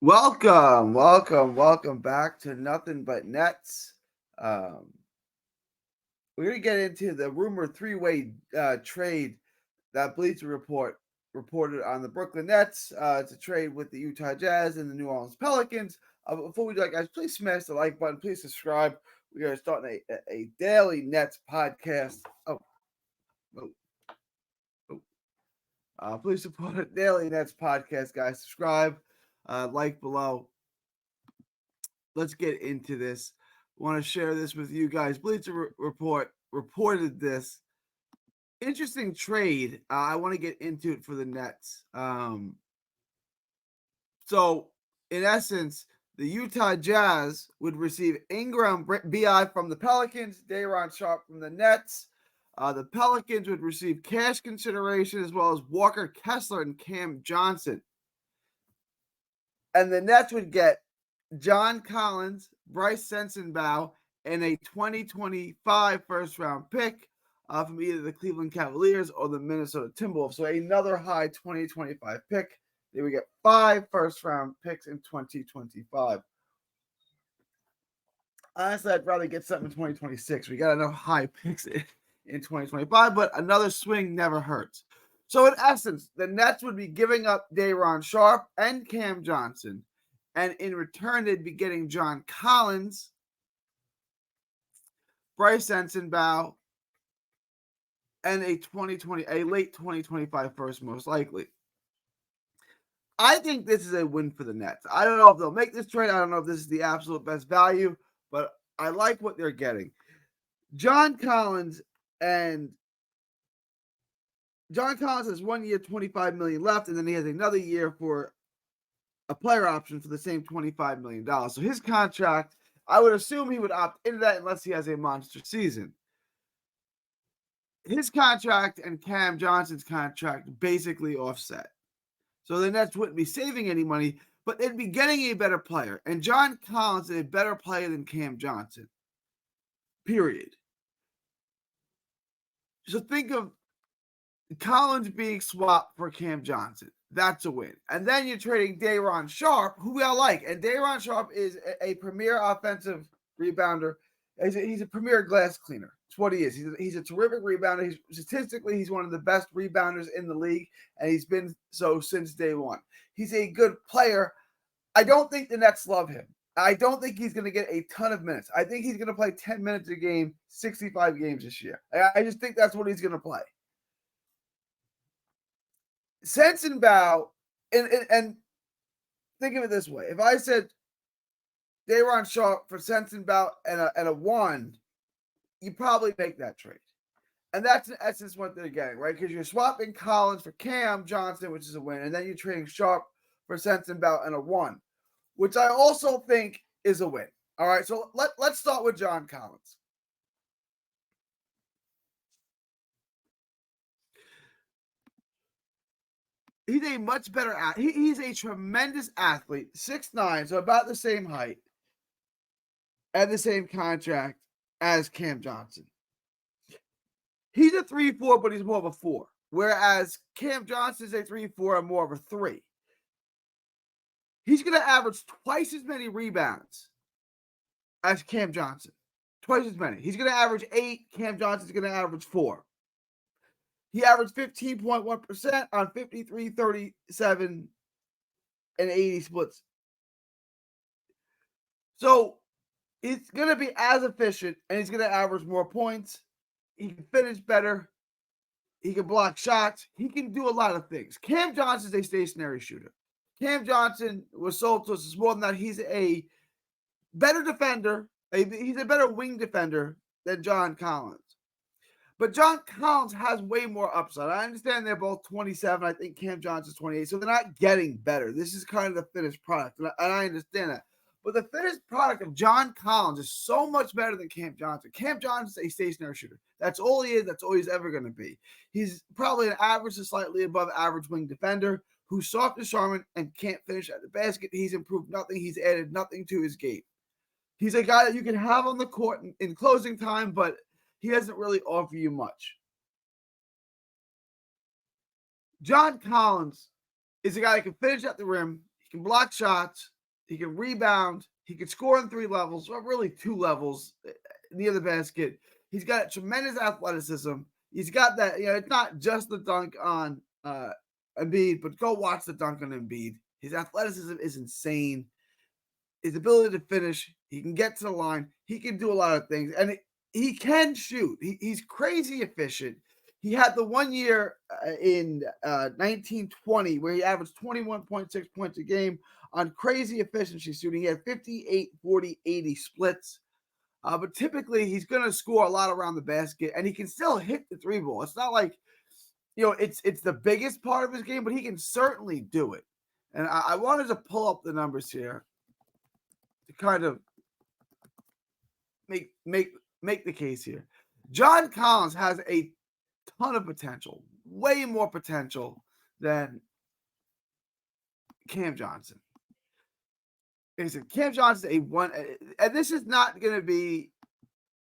Welcome back to Nothing But Nets. Um, we're going to get into the rumor three-way trade that Bleacher Report reported on the Brooklyn Nets. It's a trade with the Utah Jazz and the New Orleans Pelicans. Before we do that, guys, please smash the like button. Please subscribe. We are starting a daily Nets podcast. Oh, oh. Please support a daily Nets podcast, guys. Subscribe, like below. Let's get into this. I want to share this with you guys. Bleacher Report reported this interesting trade. I want to get into it for the Nets. So, in essence, the Utah Jazz would receive Ingram BI from the Pelicans, Day'Ron Sharpe from the Nets. The Pelicans would receive cash consideration as well as Walker Kessler and Cam Johnson. And the Nets would get John Collins, Bryce Sensenbaugh, and a 2025 first-round pick from either the Cleveland Cavaliers or the Minnesota Timberwolves. So another high 2025 pick. They would get 5 first-round picks in 2025. Honestly, I'd rather get something in 2026. We got enough high picks in 2025, but another swing never hurts. So in essence, the Nets would be giving up Day'Ron Sharpe and Cam Johnson. And in return, they'd be getting John Collins, Bryce Sensenbaugh, and a late 2025 first, most likely. I think this is a win for the Nets. I don't know if they'll make this trade. I don't know if this is the absolute best value, but I like what they're getting. John Collins has 1 year, $25 million left, and then he has another year for a player option for the same $25 million. So his contract, I would assume he would opt into that unless he has a monster season. His contract and Cam Johnson's contract basically offset. So the Nets wouldn't be saving any money, but they'd be getting a better player. And John Collins is a better player than Cam Johnson. Period. So think of Collins being swapped for Cam Johnson. That's a win. And then you're trading Day'Ron Sharpe, who we all like. And Day'Ron Sharpe is a premier offensive rebounder. He's a premier glass cleaner. That's what he is. He's a terrific rebounder. Statistically, he's one of the best rebounders in the league, and he's been so since day one. He's a good player. I don't think the Nets love him. I don't think he's going to get a ton of minutes. I think he's going to play 10 minutes a game, 65 games this year. I just think that's what he's going to play. Sensenbaugh, and think of it this way. If I said Day'Ron Sharpe for Sensenbaugh and a 1, you probably make that trade. And that's in essence what they're getting, right? Because you're swapping Collins for Cam Johnson, which is a win, and then you're trading Sharpe for Sensenbaugh and a 1, which I also think is a win. All right, so let's start with John Collins. He's a much better athlete. He's a tremendous athlete, 6'9", so about the same height and the same contract as Cam Johnson. He's a 3-4, but he's more of a 4, whereas Cam Johnson is a 3-4 and more of a 3. He's going to average twice as many rebounds as Cam Johnson. Twice as many. He's going to average 8. Cam Johnson's going to average 4. He averaged 15.1% on 53, 37, and 80 splits. So he's going to be as efficient, and he's going to average more points. He can finish better. He can block shots. He can do a lot of things. Cam Johnson's a stationary shooter. Cam Johnson was sold to us more than that. He's a better defender. He's a better wing defender than John Collins. But John Collins has way more upside. I understand they're both 27. I think Cam Johnson's 28. So they're not getting better. This is kind of the finished product. And I understand that. But the finished product of John Collins is so much better than Cam Johnson. Cam Johnson's a stationary shooter. That's all he is. That's all he's ever going to be. He's probably an average to slightly above average wing defender who's soft as Charmin and can't finish at the basket. He's improved nothing. He's added nothing to his game. He's a guy that you can have on the court in closing time, but he doesn't really offer you much. John Collins is a guy that can finish at the rim. He can block shots. He can rebound. He can score in 3 levels, or really 2 levels near the basket. He's got tremendous athleticism. He's got that, it's not just the dunk on Embiid, but go watch the dunk on Embiid. His athleticism is insane. His ability to finish, he can get to the line. He can do a lot of things, and he can shoot. He's crazy efficient. He had the 1 year in 1920 where he averaged 21.6 points a game on crazy efficiency shooting. He had 58, 40, 80 splits. But typically, he's going to score a lot around the basket, and he can still hit the 3-ball. It's not like, it's the biggest part of his game, but he can certainly do it. And I wanted to pull up the numbers here to kind of make the case here. John Collins has a ton of potential, way more potential than Cam Johnson. Listen, Cam Johnson a one, and this is not going to be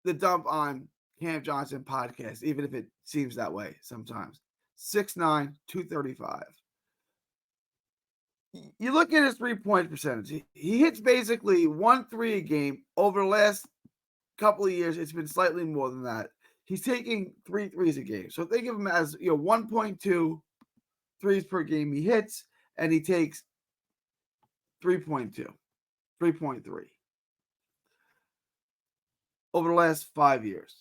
the dump on Cam Johnson podcast, even if it seems that way sometimes. 6'9", 235. You look at his 3-point percentage. He hits basically 1 3 a game. Over the last couple of years, it's been slightly more than that. He's taking 3 threes a game. So think of him as 1.2 threes per game he hits, and he takes 3.2, 3.3 over the last 5 years.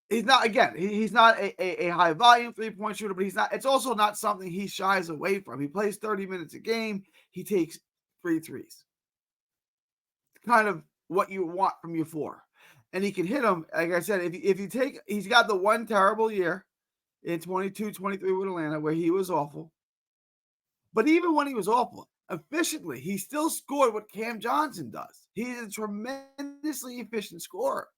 He's not, again, he's not a high volume 3-point shooter, but it's also not something he shies away from. He plays 30 minutes a game. He takes 3 threes. It's kind of what you want from your 4. And he can hit them. Like I said, if you take, he's got the one terrible year in 22-23 with Atlanta where he was awful. But even when he was awful, efficiently, he still scored what Cam Johnson does. He's a tremendously efficient scorer.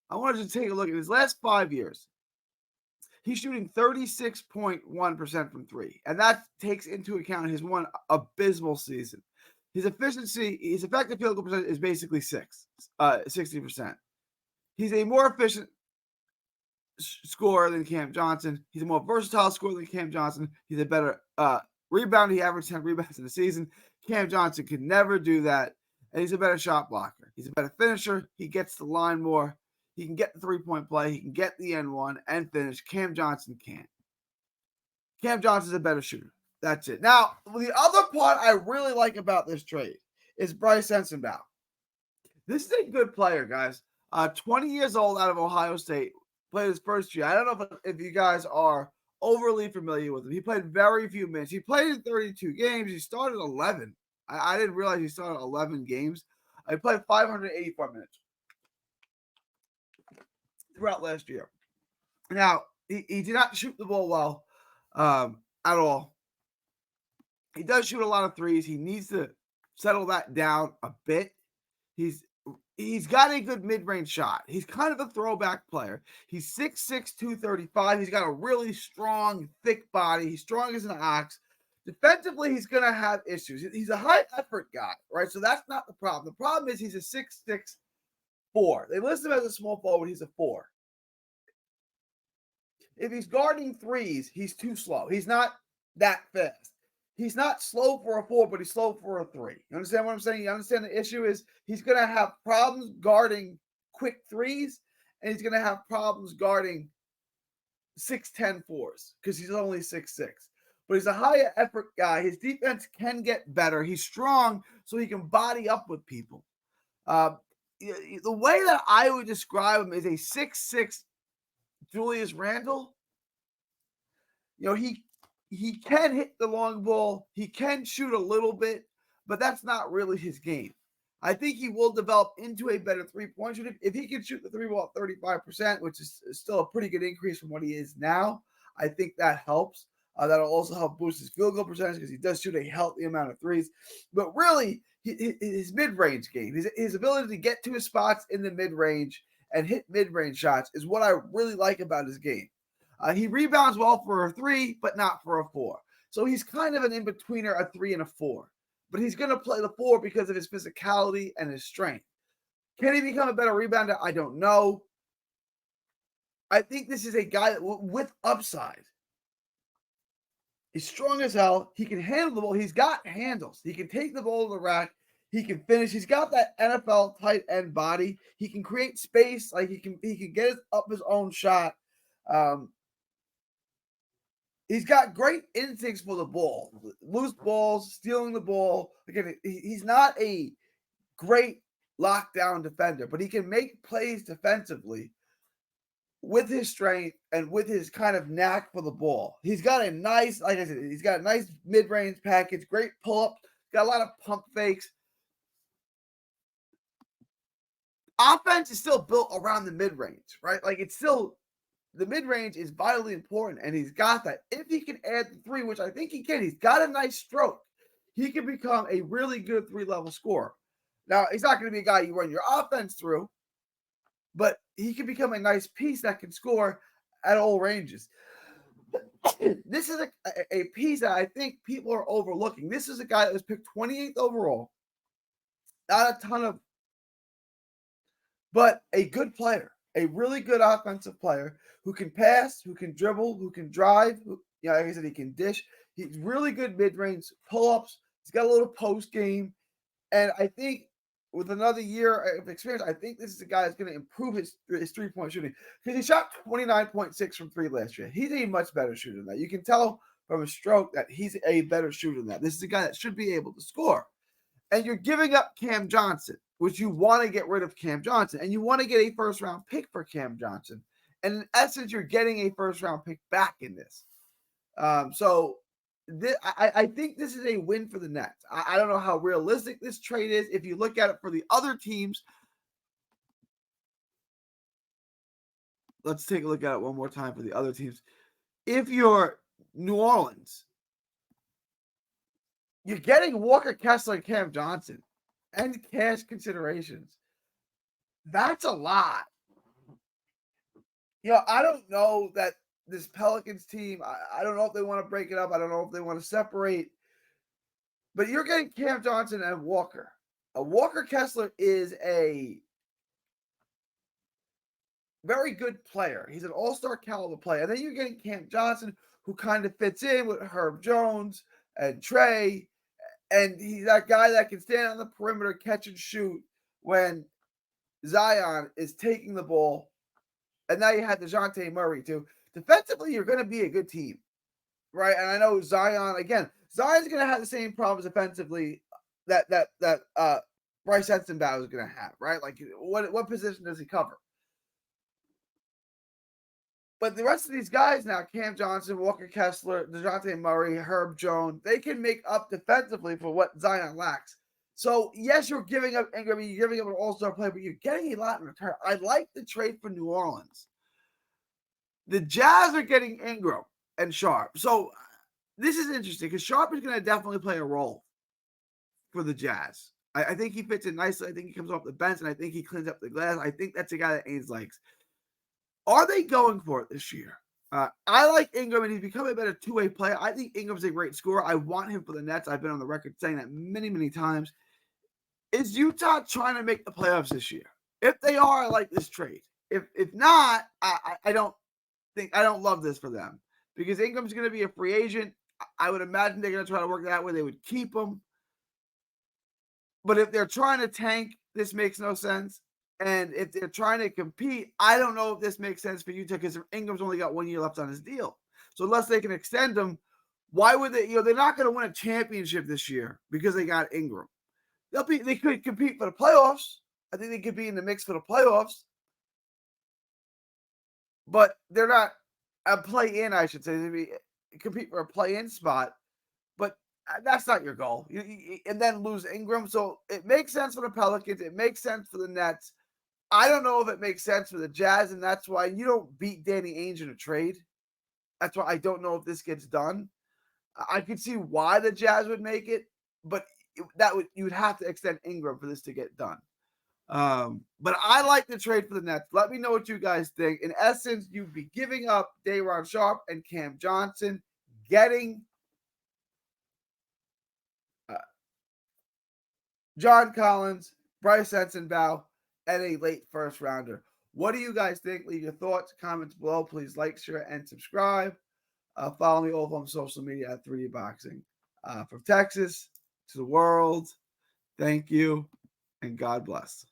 I wanted to take a look at his last 5 years. He's shooting 36.1% from 3, and that takes into account his one abysmal season. His effective field goal percentage is basically 60%. He's a more efficient scorer than Cam Johnson. He's a more versatile scorer than Cam Johnson. He's a better rebounder. He averaged 10 rebounds in the season. Cam Johnson could never do that, and he's a better shot blocker. He's a better finisher. He gets the line more. He can get the 3-point play. He can get the N1 and finish. Cam Johnson can't. Cam Johnson's a better shooter. That's it. Now, the other part I really like about this trade is Bryce Sensabaugh. This is a good player, guys. 20 years old out of Ohio State. Played his first year. I don't know if you guys are overly familiar with him. He played very few minutes. He played in 32 games. He started 11. I didn't realize he started 11 games. He played 584 minutes throughout last year. Now, he did not shoot the ball well at all. He does shoot a lot of threes. He needs to settle that down a bit. He's got a good mid-range shot. He's kind of a throwback player. He's 6'6", 235. He's got a really strong, thick body. He's strong as an ox. Defensively, he's going to have issues. He's a high-effort guy, right? So that's not the problem. The problem is he's a 6'6", 4. They list him as a small forward. He's a 4. If he's guarding threes, he's too slow. He's not that fast. He's not slow for a 4, but he's slow for a 3. You understand what I'm saying? You understand the issue is he's going to have problems guarding quick threes, and he's going to have problems guarding 6'10" 4s because he's only 6'6". But he's a higher effort guy. His defense can get better. He's strong, so he can body up with people. The way that I would describe him is a 6'6" Julius Randle. He can hit the long ball. He can shoot a little bit, but that's not really his game. I think he will develop into a better 3-point shooter. If he can shoot the 3-ball at 35%, which is still a pretty good increase from what he is now, I think that helps. That'll also help boost his field goal percentage because he does shoot a healthy amount of threes. But really, his mid-range game, his ability to get to his spots in the mid-range and hit mid-range shots is what I really like about his game. He rebounds well for a 3, but not for a 4. So he's kind of an in-betweener, a 3 and a 4. But he's going to play the 4 because of his physicality and his strength. Can he become a better rebounder? I don't know. I think this is a guy with upside. He's strong as hell. He can handle the ball. He's got handles. He can take the ball to the rack. He can finish. He's got that NFL tight end body. He can create space. Like he can get up his own shot. He's got great instincts for the ball. Loose balls, stealing the ball. Again, he's not a great lockdown defender, but he can make plays defensively with his strength and with his kind of knack for the ball. He's got a nice, like I said, he's got a nice mid-range package, great pull-up, got a lot of pump fakes. Offense is still built around the mid-range, right? Like it's still, the mid-range is vitally important, and he's got that. If he can add the three, which I think he can, he's got a nice stroke. He can become a really good three-level scorer. Now, he's not going to be a guy you run your offense through, but he can become a nice piece that can score at all ranges. This is a piece that I think people are overlooking. This is a guy that was picked 28th overall. Not a ton of, but a good player, a really good offensive player who can pass, who can dribble, who can drive. Like I said, he can dish. He's really good mid-range pull-ups. He's got a little post game. And I think with another year of experience, I think this is a guy that's going to improve his three-point shooting, because he shot 29.6 from three last year. He's a much better shooter than that. You can tell from his stroke that he's a better shooter than that. This is a guy that should be able to score. And you're giving up Cam Johnson, which you want to get rid of Cam Johnson, and you want to get a first-round pick for Cam Johnson. And in essence, you're getting a first-round pick back in this. I think this is a win for the Nets. I don't know how realistic this trade is. If you look at it for the other teams, let's take a look at it one more time for the other teams. If you're New Orleans, you're getting Walker Kessler and Cam Johnson and cash considerations. That's a lot. I don't know that this Pelicans team, I don't know if they want to break it up. I don't know if they want to separate. But you're getting Cam Johnson and Walker. Walker Kessler is a very good player. He's an all-star caliber player. And then you're getting Cam Johnson, who kind of fits in with Herb Jones and Trey. And he's that guy that can stand on the perimeter, catch and shoot when Zion is taking the ball. And now you have DeJounte Murray, too. Defensively, you're going to be a good team, right? And I know Zion's going to have the same problems defensively that Bryce Etzenbauer is going to have, right? Like, what position does he cover? But the rest of these guys now, Cam Johnson, Walker Kessler, DeJounte Murray, Herb Jones, they can make up defensively for what Zion lacks. So, yes, you're giving up Ingram, you're giving up an all-star player, but you're getting a lot in return. I like the trade for New Orleans. The Jazz are getting Ingram and Sharp. So, this is interesting because Sharp is going to definitely play a role for the Jazz. I think he fits in nicely. I think he comes off the bench, and I think he cleans up the glass. I think that's a guy that Ainge likes. Are they going for it this year? I like Ingram, and he's become a better two-way player. I think Ingram's a great scorer. I want him for the Nets. I've been on the record saying that many, many times. Is Utah trying to make the playoffs this year? If they are, I like this trade. If not, I don't love this for them, because Ingram's going to be a free agent. I would imagine they're going to try to work that way. They would keep him. But if they're trying to tank, this makes no sense. And if they're trying to compete, I don't know if this makes sense for Utah, because Ingram's only got 1 year left on his deal. So unless they can extend him, why would they? They're not going to win a championship this year because they got Ingram. They could compete for the playoffs. I think they could be in the mix for the playoffs. But they're not a play-in, I should say. They compete for a play-in spot. But that's not your goal. And then lose Ingram. So it makes sense for the Pelicans. It makes sense for the Nets. I don't know if it makes sense for the Jazz, and that's why you don't beat Danny Ainge in a trade. That's why I don't know if this gets done. I could see why the Jazz would make it, but you would have to extend Ingram for this to get done. But I like the trade for the Nets. Let me know what you guys think. In essence, you'd be giving up Day'Ron Sharpe and Cam Johnson, getting John Collins, Bryce Etzenbauer, and a late first rounder. What do you guys think? Leave your thoughts, comments below. Please like, share, and subscribe. Follow me over on social media at 3D Boxing. From Texas to the world, thank you, and God bless.